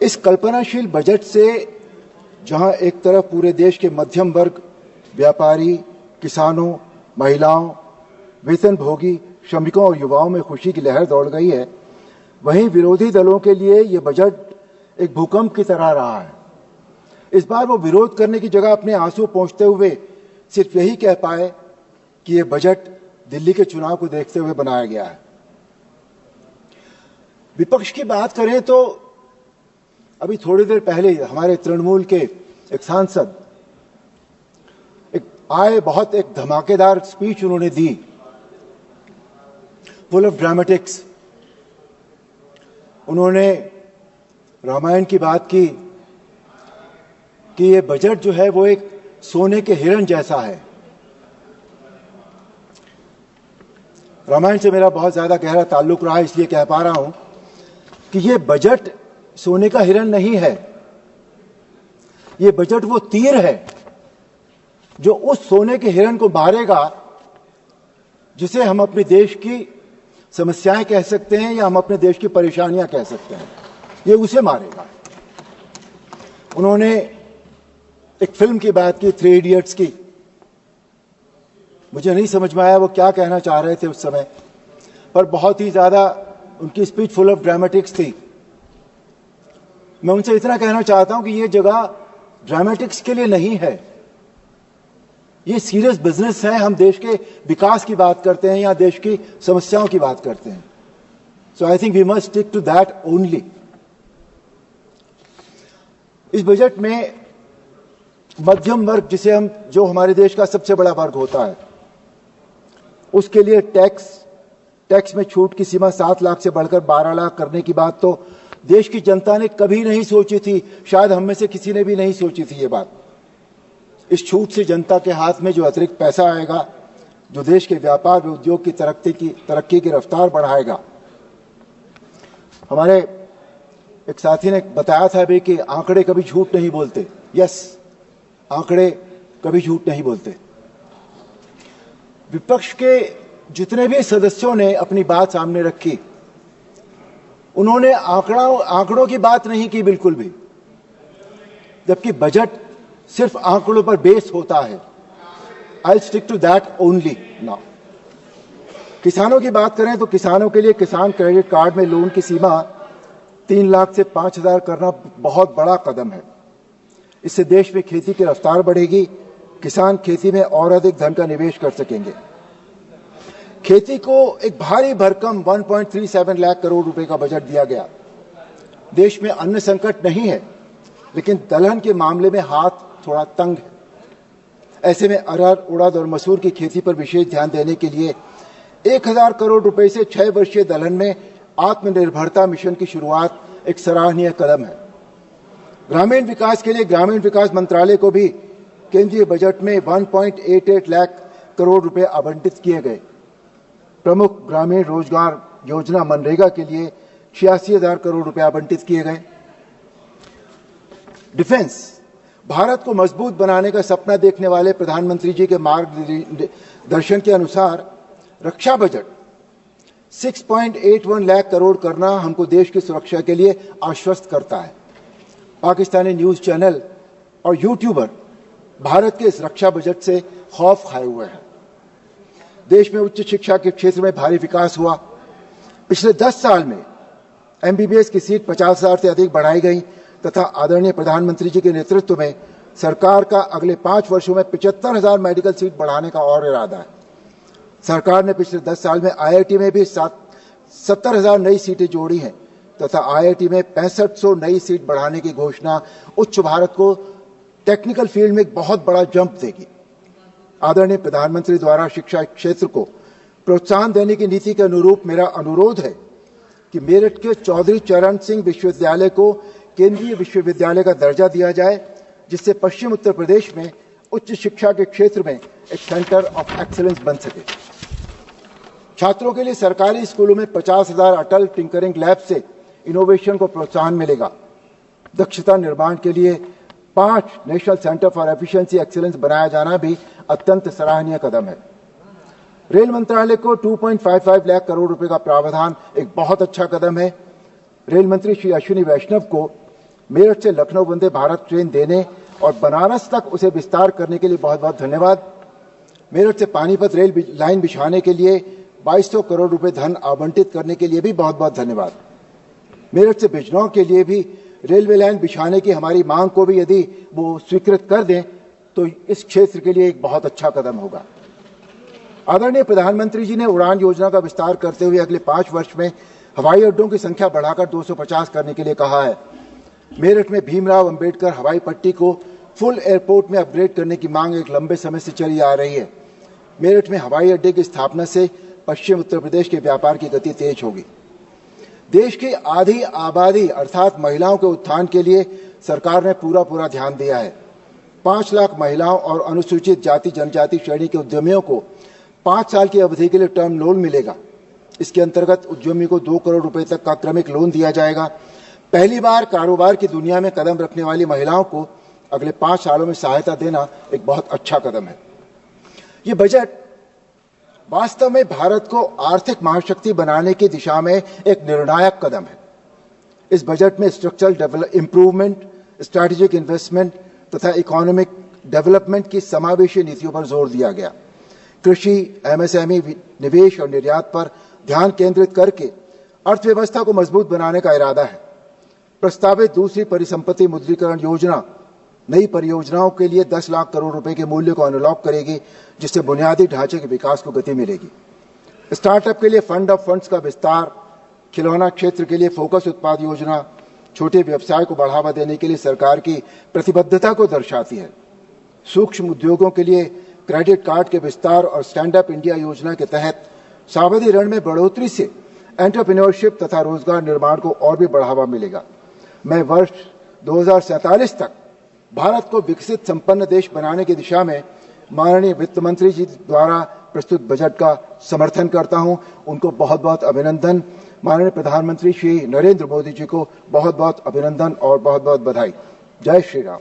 इस कल्पनाशील बजट से जहां एक तरफ पूरे देश के मध्यम वर्ग, व्यापारी, किसानों, महिलाओं, वेतनभोगी, श्रमिकों और युवाओं में खुशी की लहर दौड़ गई है, वहीं विरोधी दलों के लिए यह बजट एक भूकंप की तरह रहा है। इस बार वो विरोध करने की जगह अपने आंसू पोंछते हुए सिर्फ यही कह पाए कि यह बजट दिल्ली के चुनाव को देखते हुए बनाया गया है। विपक्ष की बात करें तो अभी थोड़ी देर पहले हमारे तृणमूल के एक सांसद बहुत एक धमाकेदार स्पीच उन्होंने दी, फुल ऑफ ड्रामेटिक्स। उन्होंने रामायण की बात की कि ये बजट जो है वो एक सोने के हिरण जैसा है। रामायण से मेरा बहुत ज्यादा गहरा ताल्लुक रहा है, इसलिए कह पा रहा हूं कि ये बजट सोने का हिरण नहीं है। ये बजट वो तीर है जो उस सोने के हिरण को मारेगा जिसे हम अपने देश की समस्याएं कह सकते हैं या हम अपने देश की परेशानियां कह सकते हैं। ये उसे मारेगा। उन्होंने एक फिल्म की बात की, 3 इडियट्स की। मुझे नहीं समझ में आया वो क्या कहना चाह रहे थे उस समय, पर बहुत ही ज्यादा उनकी स्पीच फुल ऑफ ड्रामेटिक्स थी। मैं उनसे इतना कहना चाहता हूं कि ये जगह ड्रामेटिक्स के लिए नहीं है, ये सीरियस बिजनेस है। हम देश के विकास की बात करते हैं या देश की समस्याओं की बात करते हैं। So I think we must stick to that only. इस बजट में मध्यम वर्ग, जो हमारे देश का सबसे बड़ा वर्ग होता है, उसके लिए टैक्स में छूट की सीमा 7 लाख से बढ़कर 12 लाख करने की बात तो देश की जनता ने कभी नहीं सोची थी। शायद हम में से किसी ने भी नहीं सोची थी ये बात। इस छूट से जनता के हाथ में जो अतिरिक्त पैसा आएगा, जो देश के व्यापार व उद्योग की तरक्की की रफ्तार बढ़ाएगा। हमारे एक साथी ने बताया था भी कि आंकड़े कभी झूठ नहीं बोलते। यस, आंकड़े कभी झूठ नहीं बोलते। विपक्ष के जितने भी सदस्यों ने अपनी बात सामने रखी, उन्होंने आंकड़ों की बात नहीं की बिल्कुल भी, जबकि बजट सिर्फ आंकड़ों पर बेस होता है। I stick to that only now. किसानों की बात करें तो किसानों के लिए किसान क्रेडिट कार्ड में लोन की सीमा 3 लाख से 5,000 करना बहुत बड़ा कदम है। इससे देश में खेती की रफ्तार बढ़ेगी, किसान खेती में और अधिक धन का निवेश कर सकेंगे। खेती को एक भारी भरकम 1.37 लाख करोड़ रुपए का बजट दिया गया। देश में अन्न संकट नहीं है, लेकिन दलहन के मामले में हाथ थोड़ा तंग है। ऐसे में अरहर, उड़द और मसूर की खेती पर विशेष ध्यान देने के लिए 1,000 करोड़ रुपए से 6 वर्षीय दलहन में आत्मनिर्भरता मिशन की शुरुआत एक सराहनीय कदम है। ग्रामीण विकास के लिए ग्रामीण विकास मंत्रालय को भी केंद्रीय बजट में 1.88 लाख करोड़ रुपए आवंटित किए गए। प्रमुख ग्रामीण रोजगार योजना मनरेगा के लिए 86,000 करोड़ रुपए आवंटित किए गए। डिफेंस, भारत को मजबूत बनाने का सपना देखने वाले प्रधानमंत्री जी के मार्गदर्शन के अनुसार रक्षा बजट 6.81 लाख करोड़ करना हमको देश की सुरक्षा के लिए आश्वस्त करता है। पाकिस्तानी न्यूज चैनल और यूट्यूबर भारत के इस रक्षा बजट से खौफ खाए हुए हैं। देश में उच्च शिक्षा के क्षेत्र में भारी विकास हुआ। पिछले 10 साल में एमबीबीएस की सीट 50,000 से अधिक बढ़ाई गई तथा आदरणीय प्रधानमंत्री जी के नेतृत्व में सरकार का अगले 5 वर्षों में 75,000 मेडिकल सीट बढ़ाने का और इरादा है। सरकार ने पिछले 10 साल में आईआईटी में भी 70,000 नई सीटें जोड़ी हैं तथा आईआईटी में 6500 नई सीट बढ़ाने की घोषणा उच्च भारत को टेक्निकल फील्ड में एक बहुत बड़ा जंप देगी। आदरणीय प्रधानमंत्री द्वारा शिक्षा क्षेत्र को प्रोत्साहन देने की नीति के अनुरूप मेरा अनुरोध है कि मेरठ के चौधरी चरण सिंह विश्वविद्यालय को केंद्रीय विश्वविद्यालय का दर्जा दिया जाए, जिससे पश्चिम उत्तर प्रदेश में उच्च शिक्षा के क्षेत्र में एक सेंटर ऑफ एक्सीलेंस बन सके। छात्रों के लिए सरकारी स्कूलों में 50,000 अटल टिंकरिंग लैब से इनोवेशन को प्रोत्साहन मिलेगा। दक्षता निर्माण के लिए 5 national centre for efficiency excellence बनाया जाना भी अत्यंत सराहनीय कदम है। रेल मंत्रालय को 2.55 लाख करोड़ रुपए का प्रावधान एक बहुत अच्छा कदम है। रेल मंत्री श्री अश्विनी वैष्णव को मेरठ से लखनऊ वंदे भारत ट्रेन देने और बनारस तक उसे विस्तार करने के लिए बहुत बहुत धन्यवाद। मेरठ से पानीपत रेल लाइन बिछाने के लिए 2200 करोड़ रुपए धन आवंटित करने के लिए भी बहुत बहुत धन्यवाद। मेरठ से बिजनौर के लिए भी रेलवे लाइन बिछाने की हमारी मांग को भी यदि वो स्वीकृत कर दें तो इस क्षेत्र के लिए एक बहुत अच्छा कदम होगा। आदरणीय प्रधानमंत्री जी ने उड़ान योजना का विस्तार करते हुए अगले 5 वर्ष में हवाई अड्डों की संख्या बढ़ाकर 250 करने के लिए कहा है। मेरठ में भीमराव अंबेडकर हवाई पट्टी को फुल एयरपोर्ट में अपग्रेड करने की मांग एक लंबे समय से चली आ रही है। मेरठ में हवाई अड्डे की स्थापना से पश्चिम उत्तर प्रदेश के व्यापार की गति तेज होगी। देश की आधी आबादी अर्थात महिलाओं के उत्थान के लिए सरकार ने पूरा ध्यान दिया है। 5 लाख महिलाओं और अनुसूचित जाति जनजाति श्रेणी के उद्यमियों को 5 साल की अवधि के लिए टर्म लोन मिलेगा। इसके अंतर्गत उद्यमी को 2 करोड़ रुपए तक का क्रमिक लोन दिया जाएगा। पहली बार कारोबार की दुनिया में कदम रखने वाली महिलाओं को अगले 5 सालों में सहायता देना एक बहुत अच्छा कदम है। ये बजट वास्तव में भारत को आर्थिक महाशक्ति बनाने की दिशा में एक निर्णायक कदम है। इस बजट में स्ट्रक्चरल इंप्रूवमेंट, स्ट्रैटेजिक इन्वेस्टमेंट तथा इकोनॉमिक डेवलपमेंट की समावेशी नीतियों पर जोर दिया गया। कृषि, एमएसएमई, निवेश और निर्यात पर ध्यान केंद्रित करके अर्थव्यवस्था को मजबूत बनाने का इरादा है। प्रस्तावित दूसरी परिसंपत्ति मुद्रीकरण योजना नई परियोजनाओं के लिए 10 लाख करोड़ रुपए के मूल्य को अनलॉक करेगी, जिससे बुनियादी ढांचे के विकास को गति मिलेगी। स्टार्टअप के लिए फंड ऑफ फंड्स का विस्तार, खिलौना क्षेत्र के लिए फोकस उत्पाद योजना छोटे व्यवसाय को बढ़ावा देने के लिए सरकार की प्रतिबद्धता को दर्शाती है। सूक्ष्म उद्योगों के लिए क्रेडिट कार्ड के विस्तार और स्टैंड अप इंडिया योजना के तहत सावधि ऋण में बढ़ोतरी से एंटरप्रेन्योरशिप तथा रोजगार निर्माण को और भी बढ़ावा मिलेगा। मैं वर्ष 2047 तक भारत को विकसित संपन्न देश बनाने की दिशा में माननीय वित्त मंत्री जी द्वारा प्रस्तुत बजट का समर्थन करता हूं। उनको बहुत बहुत अभिनंदन। माननीय प्रधानमंत्री श्री नरेंद्र मोदी जी को बहुत बहुत अभिनंदन और बहुत बहुत बधाई। जय श्री राम।